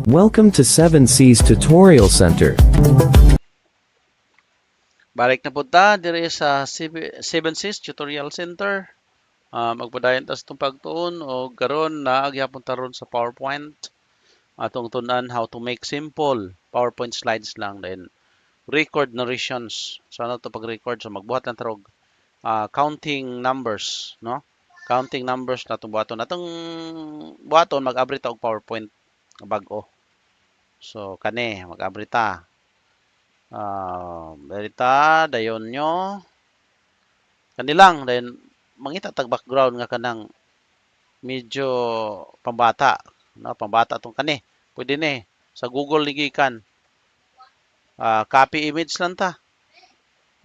Welcome to 7C's Tutorial Center. Balik na po ta dire sa 7C's Tutorial Center. Magpadayon tas itong pagtuon o karon na agyapon taron sa PowerPoint. Atong tunan how to make simple PowerPoint slides lang, then record narrations. So ano to pag-record? So magbuhat lang tarog counting numbers, no? Counting numbers na itong buhaton. Atong buhaton mag-abri ta og PowerPoint bag-o. So kani mag-abri ta. Berita dayon nyo kanilang then mangita tag background nga kanang medyo pambata, no, pambata tong kani pwede ni sa Google ligikan, copy image lang ta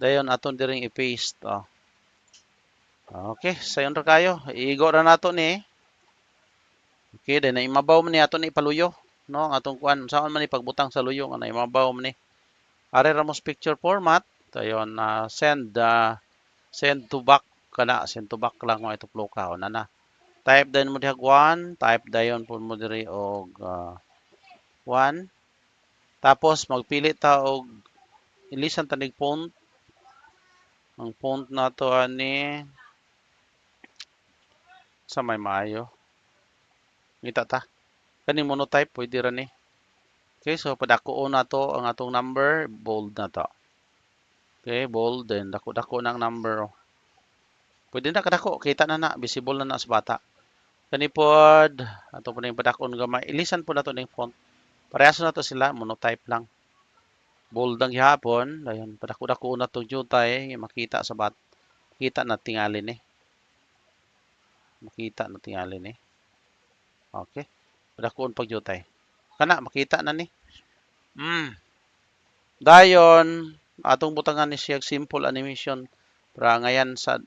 dayon aton diring i-paste. Okay, sayon ra kayo iigo ra nato ni. Okay, then naimabaw man ni aton ni paluyo, no, ang atong kuan saon man ni pagbutang sa luyo nga naimabaw man ni are ramos picture format dayon send to back kana, send to back lang mo ito ka na na. Type din mo diha 1, type dayon po mo diri og 1. Tapos magpili ta og ilisan tanig font. Ang font nato ani sa may maayo. Ngita ta. Kani monotype pwede ra ni. Okay, so padakuon nato ang atong number, bold na to. Okay, bold then dako-dako ng number. Pwede na kadako, kita na na, visible na na sa bata. Kani pod ato po ning padakon gamay. Ilisan po nato ning font. Parehas na to sila, monotype lang. Bold ang gihapon, dayon padako-dako na to jutay makita sa bat. Makita na tingali ni. Makita na tingali ni. Okay. Padakuon pag jutay. Kana makita na ni. Dayon atong butangan ni siya simple animation para ngayon sa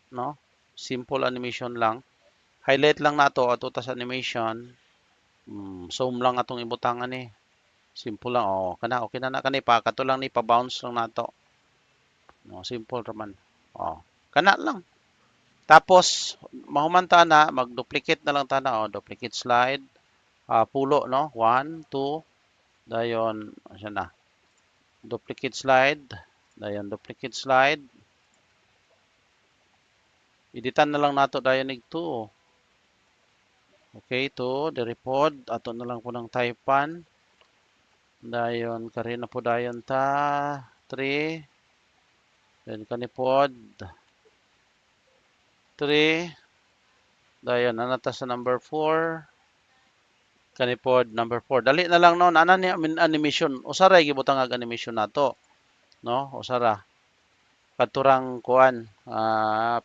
no, simple animation lang. Highlight lang nato ato ta sa animation. Zoom lang atong ibutangan ni. Simple lang, kana okay na kani pa kato lang ni pa-bounce lang nato. No, simple raman. Kana lang. Tapos mahuman ta na mag-duplicate na lang ta na, duplicate slide. Pulo no, 1 2 dayon asa na. Duplicate slide, dayon duplicate slide. Editan na lang nato dayon nig 2. Okay, 2 diri pod ato na lang po ng typean. Dayon kari na po dayon ta 3. Then kanipod 3. Dayon anata sa number 4. Kanipod number 4. Dali na lang no, ana ni animation. Usaray gibutang ag animation nato. No, usara. Katurang kuan,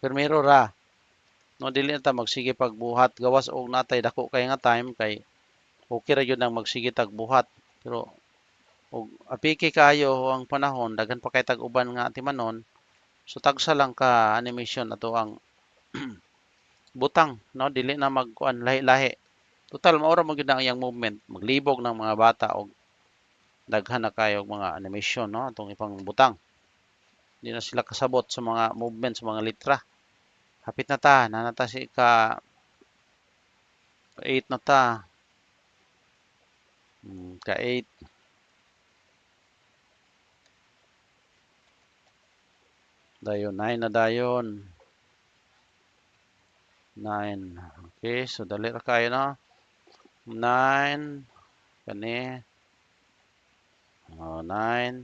pirmero ra. No, dili na ta magsige pagbuhat gawas og natay dako kay nga time kay okay ra gyud nang magsige tagbuhat. Pero og apiki kayo ang panahon daghan pa kay tag-uban nga timanon. So tagsa lang ka animation ato ang butang, no, dili na magkuan lahi-lahi. Total mao ra mo gyud ang iyang movement, maglibog ng mga bata og daghan na kayo og mga animation, no, atong ipang butang. Di na sila kasabot sa mga movement sa mga litra. Hapit na ta, nanata si ka 8 na ta. Ka 8. Dayon 9 na dayon. 9. Okay, so dali ra kayo no. 9 kani. 9.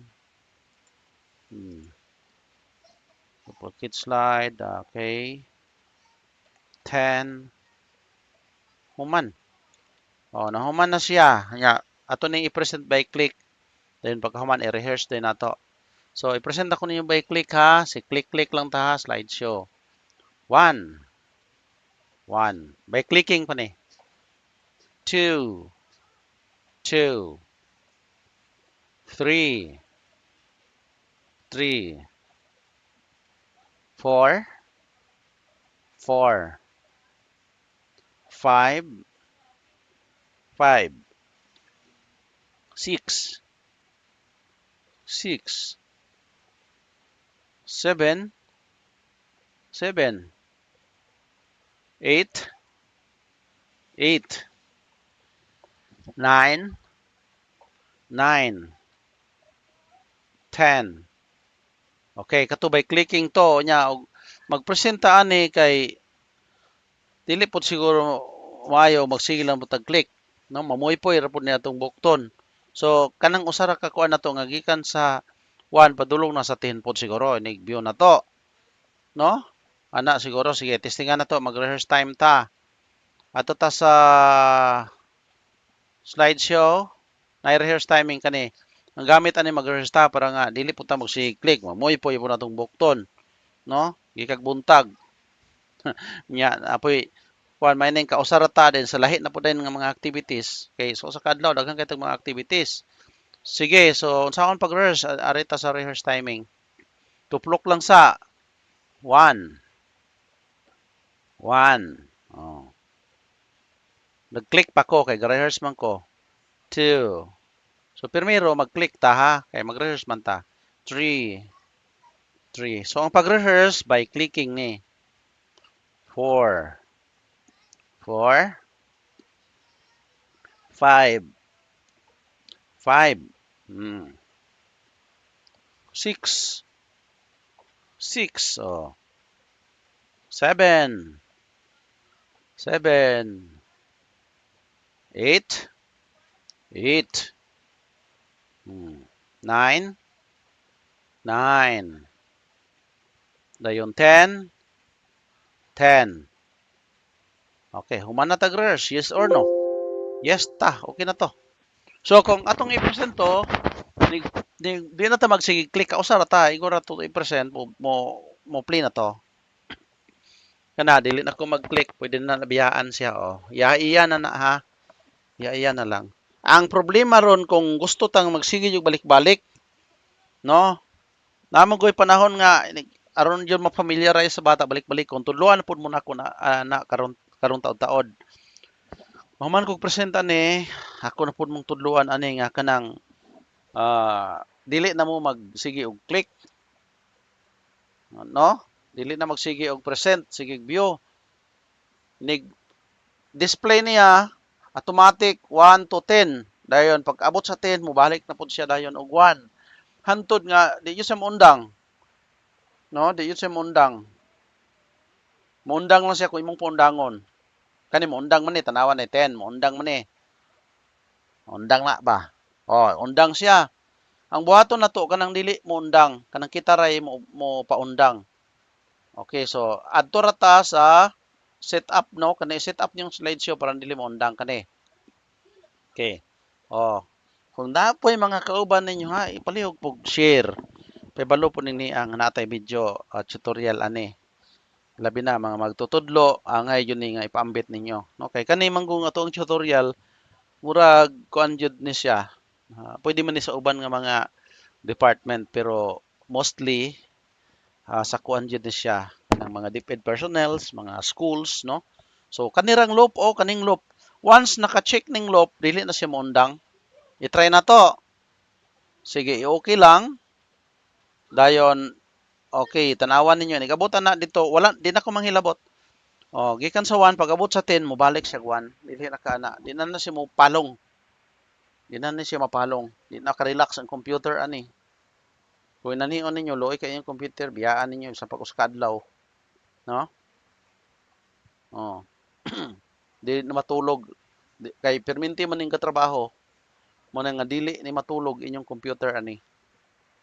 Duplicate slide, okay. 10. Human. Nahuman na siya. Nya, ato ning i-present by click. Then pagkahuman i-rehearse din nato. So i-present ako ninyo by click ha. Si click lang ta ha, slideshow. 1. By clicking pa ni. 2. 2. 3. 3. 4. 4. 5. 5. 6. 6. 7. 7. 8. 8. 9. 9, 10. Okay, katubay clicking to nya og magpresenta ani kay dili pod siguro maayo magsige lang butag click, no? Mamoy-poy ra pod niya tong bukton. So kanang usa ra ka kuan nato nga gikan sa 1 padulong na sa 10 pod siguro inig view na to, no? Ana siguro sige testingan na to mag-rehearse time ta. Ato ta sa slideshow, na-rehearse timing kani. Ang gamit ani mag-rehearse ta para nga dili po ta magsi-click, mamoy-poy po na tong bukton, no? Gikag buntag. Nya apoy kuan may ning kausarata din sa lahi na po din nga mga activities kay so sa kadlaw daghan kay mga activities. Sige, so unsaon pag-rehearse arita sa rehearse timing. Tuplok lang sa 1. 1. Oh. Nag-click pa ko kay rehearse man ko. 2. So primero mag-click ta ha kay mag-rehearse man ta. 3. 3. So ang pag-rehearse by clicking ni 4. 4. 5. 5. 6. 6. Oh. 7. 7. 8. 8. 9. 9. Dayon 10. 10. Okay, human na tag-rehearse. Yes or no? Yes ta, okay na to. So kung atong i-present to, di na ta magsige click ka usara ta, igora to i-present mo play na to. Kana dili na ko mag-click, pwede na nabiyaan siya oh. Iya na na ha. Iya na lang. Ang problema ron kung gusto tang magsige yung balik-balik, no? Namo goy panahon nga aron jud ma-familiarize sa bata balik-balik kung tudloan pud mo na ko na karon taod-taod. Mahuman kog presenta ni, ako na pud mong tudluan ani nga kanang dili na mo magsige og click. No? Dili na magsige og present, sige view. Nig display niya automatic 1 to 10. Dayon pag abot sa 10 mobalik na pud siya dayon og 1. Hantod nga di yun siya muundang. No, di yun siya muundang. Muundang lang siya kung imong puundangon. Kani muundang man ni tanawan ni 10, muundang man ni. Undang na ba? Oh, undang siya. Ang buhaton na to kanang dili muundang, kanang kita ray mo paundang. Okay, so adto ra ta sa setup no, kani setup yung slideshow para dili muundang kani. Okay. Oh. Kung dapoy mga kauban ninyo ha, ipalihog pog share. Pabalo po nini ang natay video tutorial ani. Labi na mga magtutudlo angay yun nga ipaambit ninyo. No, kay kani manggong ato ang tutorial murag kuan jud ni siya. Pwede man ni sa uban nga mga department pero mostly sa kuan jud ni siya ng mga DepEd personnels, mga schools, no? So kanirang loop o kaning loop. Once naka-check ning loop, dili na siya moundang. I-try na to. Sige, okay lang. Dayon okay, tanawan ninyo. Nikabutan na dito. Wala, di na ko manghilabot. Oh, gikan sa 1, pag abot sa 10, mubalik siya 1. Dili na ka na. Di na siya mo palong. Di na siya mapalong. Di na ka-relax ang computer, ani. Kung nanion ninyo, loy kayo yung computer, biyaan ninyo sa pag-uskadlaw. No? Oh. Di na matulog. Kay perminti man ning katrabaho. Mo na nga dili ni matulog inyong computer, ani.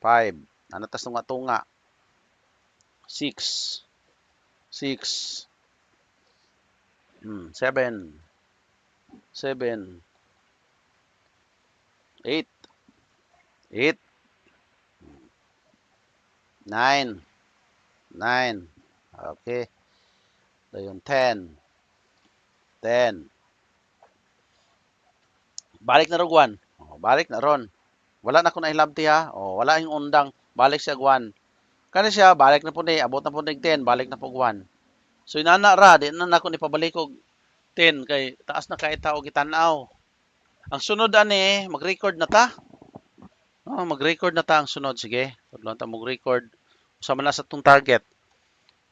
5. Anatas nga tunga. 6. 6. 7. 7. 8. 8. 9. 9. Okay. Dayon 10. 10. Balik na ron 1. Oh, balik na ron. Wala na ko na hilabti ha. Oh, wala yung undang. Balik siya 1. Kani siya, balik na po ni, abot na po ni 10, balik na po 1. So, inana ra, di na ako ni pabalik og 10, kay taas na kahit tao gitanaw. Ang sunod ani, mag-record na ta. Oh, mag-record na ta ang sunod, sige. Tudlon ta mag-record. Sama na sa tong target.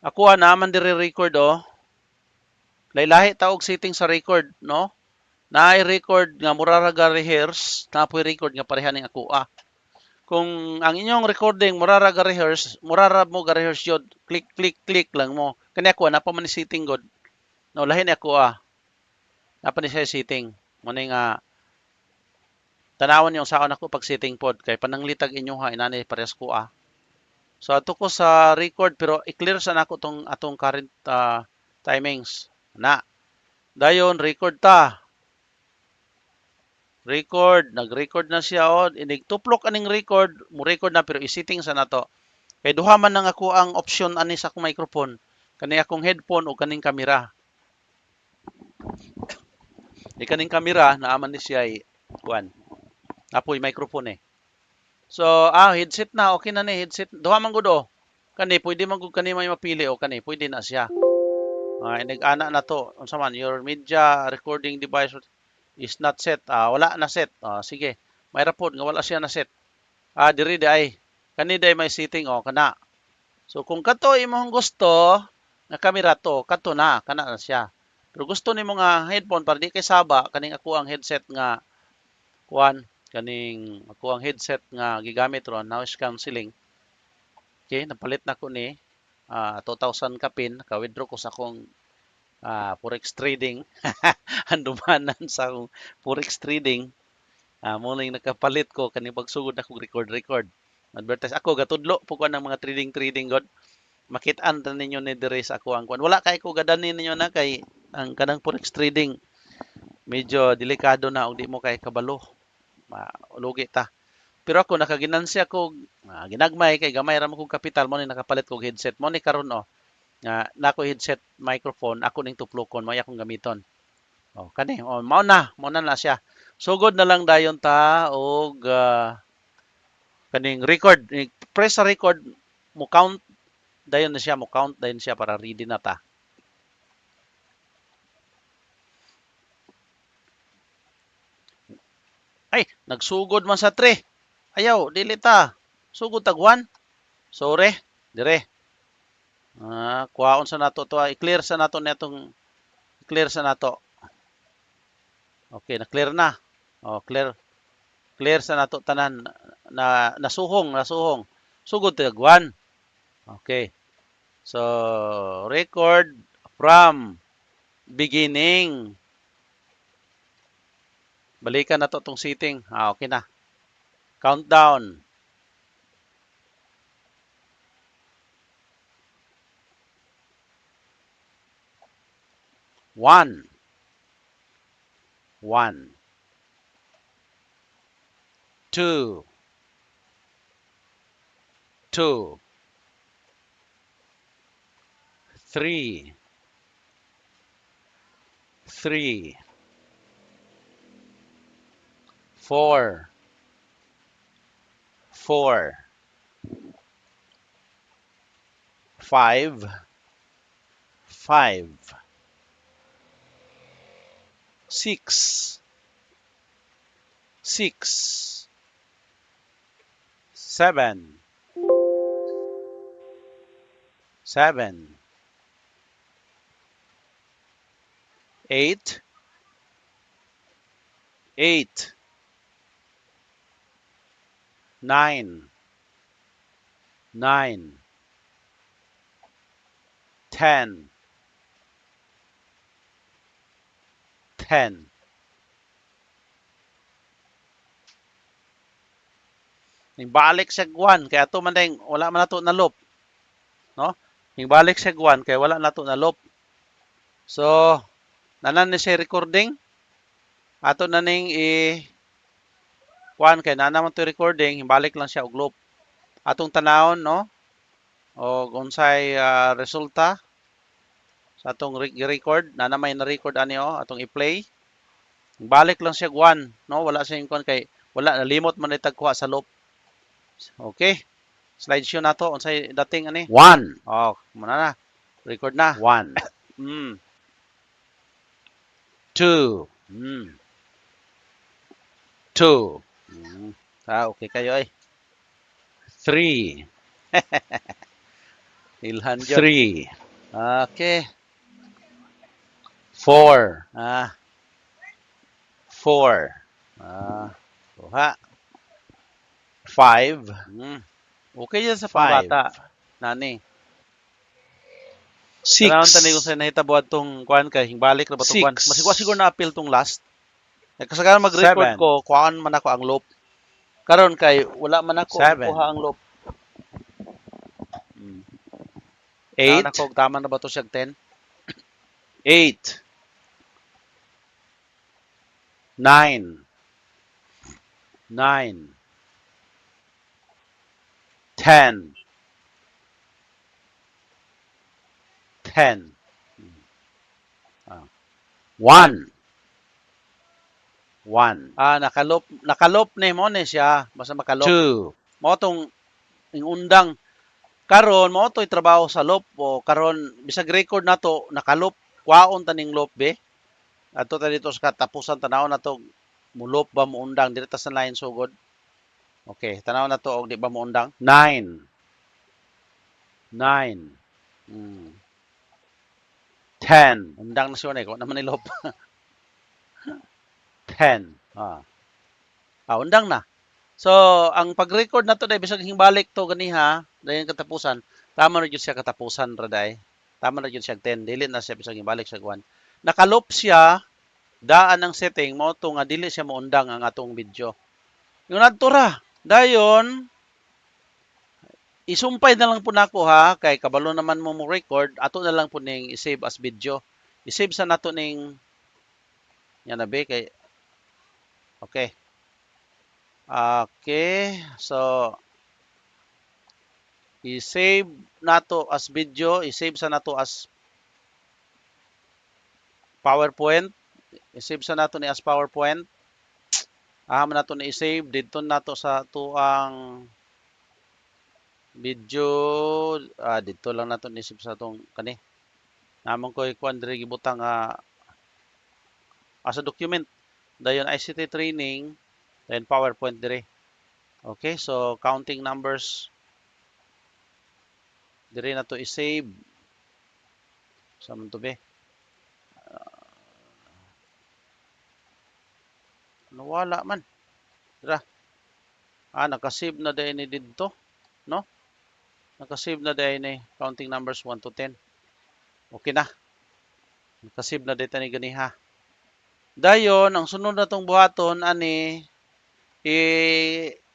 Ako naman dire record oh. Laylahi ta og setting sa record, no? Na-record nga mura ra ga rehearse, napoy record nga pareha ning ako Kung ang inyong recording mura ra ga rehearse, mura ra mo ga rehearse yun. Click click click lang mo. Kani ako na pa man ni setting god. No, lahi ni ako Napa ni siya setting. Mo ni nga tanawon yung saon ako pag setting pod kay pananglitag inyo inani parehas ko So ato ko sa record pero i-clear sa nako tong atong current timings. Na. Dayon record ta. Record, nag-record na siya inig tuplok aning record, mo record na pero i-setting sa nato. Kay duha man nang ako ang option ani sa akong microphone. Kani akong headphone o kaning kamera. Di kaning kamera naaman ni siya kuan. Apoy microphone So, headset na okay na ni headset. Duha man gud Kani pwede man gud kani may mapili o kani pwede na siya. Inig-ana na to. Unsa man your media recording device is not set. Wala na set. Sige. May rapod nga wala siya na set. Diri di ay. Kani day may setting kana. So kung kato imong gusto nga kamera to, kato na kana na siya. Pero gusto nimo nga headphone para di kay saba kaning ako ang headset nga kuan kaning ako ang headset nga gigamit ron noise cancelling. Okay, napalit na ko ni 2,000 kapin, ka-withdraw ko sa akong forex trading. Handumanan sa akong forex trading. Mo lang nakapalit ko kani pagsugod na kong record. Advertise ako gatudlo po ko ng mga trading god. Makit-an ta ninyo ni dire sa ako ang kuan. Wala kay ko gadanin ninyo na kay ang kanang forex trading medyo delikado na ug di mo kay kabalo. Lugi ta. Pero ako nakaginansya ko ginagmay kay gamay ra mo kog kapital mo ni nakapalit kog headset mo ni karon nga nako headset microphone ako ning tuplokon mo akong gamiton. Kani mao na siya. Sugod na lang dayon ta og kaning record. Press sa record mo count dayon na siya mo count dayon siya para ready na ta. Ay, nagsugod man sa 3. Ayaw, dili ta. Sugod tag 1. Sorry, dire. Kuhaon sa nato to. I-clear sa nato netong clear sa nato. Okay, na-clear na. Clear. Clear sa nato tanan na nasuhong. Sugod tag 1. Okay. So, record from beginning. Balikan na to tong setting. Okay na. Countdown. 1. 2. 3. 4. 5. 6. 7. 8. 9. 10. Balik sa 1 kaya ato man ding wala man nato na loop. No? Balik sa 1 kaya wala nato na loop. So, nanan ni siya recording. Ato na ning kuan kay nana man to recording, balik lang siya og loop. Atong tanawon no? O unsay resulta sa atong record, nana may na-record ani atong i-play. Balik lang siya 1, no? Wala siya kuan kay wala nalimot man itag kuha sa loop. Okay. Slideshow na to. Unsay dating ani? 1. Muna na. Record na. 1. 2. 2. Okay kayo ay. 3. Ilhan dyan. 3. Okay. 4. 4. Kuha. 5. Okay yan sa 5. pangbata. Nani. 6. Tanawon tani kung sa nahitabuad tong kuan kay hingbalik ra ba tong kuan. 6. Masigwa siguro na appeal tong last. Kasagaran mag-record 7. ko, kuhaan man ako ang loop. Karon kay wala man ako 7. kuha ang loop. 8. Ako tama na ba to siyag 10? 8. 9. 9. 10. 10. 1. 1. Nakalop ni mo ni siya. Basta makalop. 2. Mo tong undang karon mo to'y trabaho sa loop o karon bisag record nato nakalop kwaon taning loop be. Ato ta dito sa katapusan tanaw na to mulop ba mo undang dito sa line sugod. Okay, tanaw na to og di ba mo undang? 9. 9. 10. Undang na siya na ko naman ilop. 10. Undang na. So, ang pag-record na to dahil bisag hingbalik to ganiha, dahil katapusan, tama na yun siya katapusan raday. Tama na yun siya 10. Dili na siya bisag hingbalik siya 1. Nakalop siya, daan ang setting mo to nga dili siya maundang ang atong video. Yung nadtura, dayon, isumpay na lang po nako ha, kay kabalo naman mo record, ato na lang po ning i-save as video. I-save sa nato ning, yan na be, kay, okay. Okay, so i-save nato as video, i-save sa nato as PowerPoint, i-save sa nato ni as PowerPoint. Nato ni i-save dito nato sa tuang video, dito lang nato ni i-save sa tong kani. Namon ko ikuan diri gibutang as a document. Dayon ICT training, then PowerPoint dire. Okay, so counting numbers dire na to i-save. Sa man to be? Nawala man. Dira. Nakasave na dahil ni dito, no? Nakasave na dahil ni counting numbers 1 to 10. Okay na. Nakasave na dito ni ganiha. Dayon, ang sunod na tong buhaton ani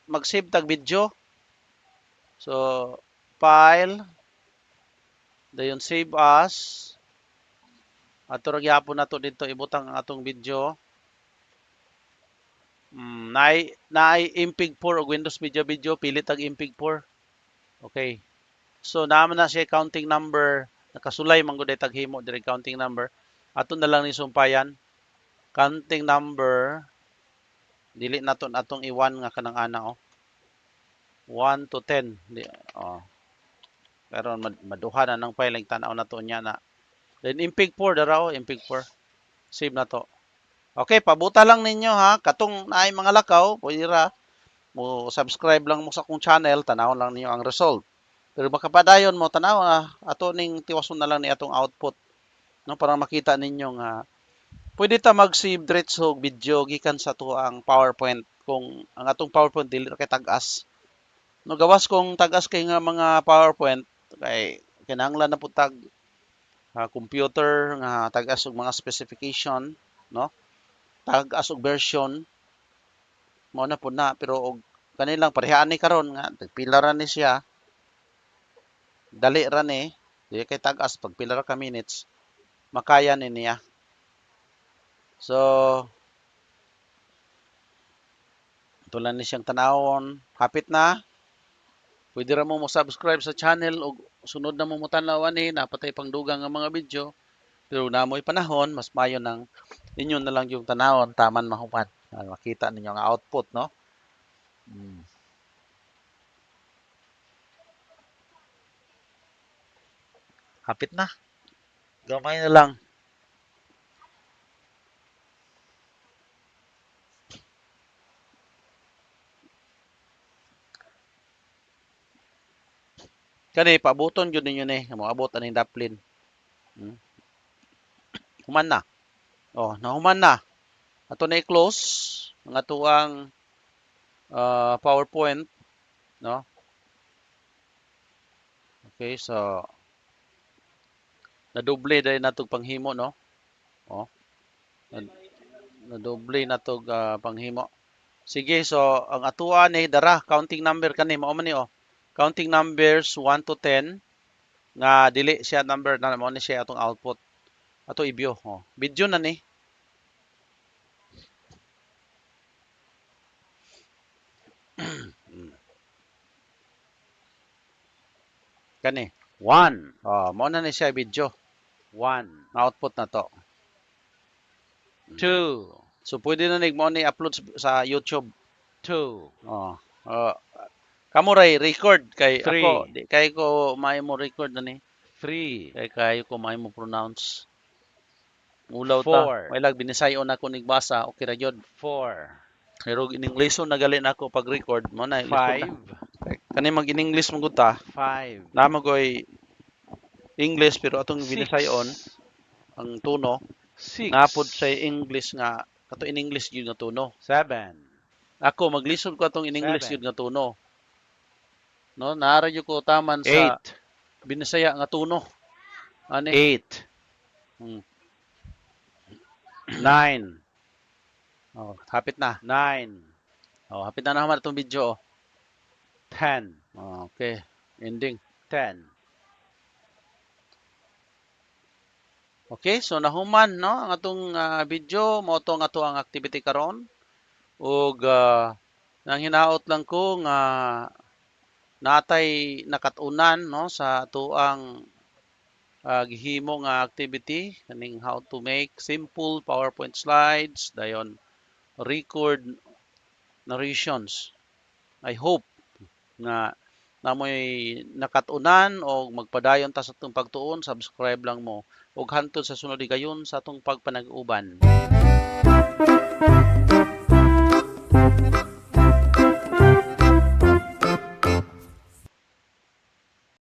mag-save tag video. So, file, dayon save as. Ato ra gyapon nato dito ibutang ang atong video. Naay impig 4 og Windows Media Video, pili tag impig 4. Okay. So, naman na siya counting number, nakasulay man gud tag himo diri counting number. Ato na lang ni sumpayan. Counting number, dili naton atong i-1 nga kanang ana 1 to 10. Pero maduha na ng file tanaw na to niya na. Then impig 4 daraw, impig 4. Save na to. Okay, pabuta lang ninyo ha. Katong naay mga lakaw, pwede ra mo subscribe lang mo sa akong channel, tanaw lang ninyo ang result. Pero makapadayon mo tanaw ato ning tiwason na lang ni atong output. No, para makita ninyo nga pwede ta mag-save diretso og video gikan sa to ang PowerPoint kung ang atong PowerPoint dili kay tag-as. No, gawas kung tag-as kay nga mga PowerPoint kay kinahanglan na po tag computer nga tag-as og mga specification, no? Tag-as og version mo na po na pero og kanilang parehaan ni karon nga pila ra ni siya. Dali ra ni, di kay tag-as pag pila ra ka minutes makaya ni niya. So, ito lang ni siyang tanawon. Hapit na. Pwede ra mo mo-subscribe sa channel o sunod na mo tanawan ni napatay pangdugang nga mga video. Pero namoy panahon, mas mayo nang inyo na lang yung tanawon, taman mahuman. Makita ninyo ang output, no? Hapit na. Gamay na lang. Kani paaboton gyud ninyo ni, moabot aning daplin. Human na. Nahuman na. Ato na i-close ang atuang PowerPoint, no? Okay, so nadoble dahil natog panghimo, no? Oh, nadoble natog panghimo. Sige, so ang atuan ni dara counting number kani mao man ni oh. Counting numbers 1 to 10 nga dili siya number na mao ni siya atong output. Ato ibyo, oh. Video na ni. Kani. 1, Oh, mao na ni siya video. 1, Na-output na to. 2, So pwede na nig mo ni upload sa YouTube. 2, Oh. Kamo ray record kay Three. ako di kay ko may mo record na ni. 3, Kay kayo ko may mo pronounce. Ulaw ta. Four. May lag binisayon ako nigbasa okay ra gyud. 4, Pero in English na gali na ako pag record mo na. 5, Kani mag in English mo gud ta. 5, Na mo goy English pero atong binisayon ang tuno 6, nga pod sa English nga kato in English gyud nga tuno. 7, Ako maglisod ko atong in English Seven. gyud nga tuno. No, naara gyud ko taman sa 8, Binisaya nga tuno. Ani? 8, Hmm. 9, Oh, hapit na. 9, Oh, hapit na naman itong video. 10, Oh, okay. Ending. 10. Okay, so nahuman no ang atong video mo to nga to ang activity karon. Ug nang hinaot lang ko nga natay nakatunan no sa atuang gihimo nga activity kaning how to make simple PowerPoint slides dayon record narrations. I hope nga namoy nakatunan o magpadayon ta sa atong pagtuon, subscribe lang mo ug hantod sa sunod higayon sa atong pagpanag-uban.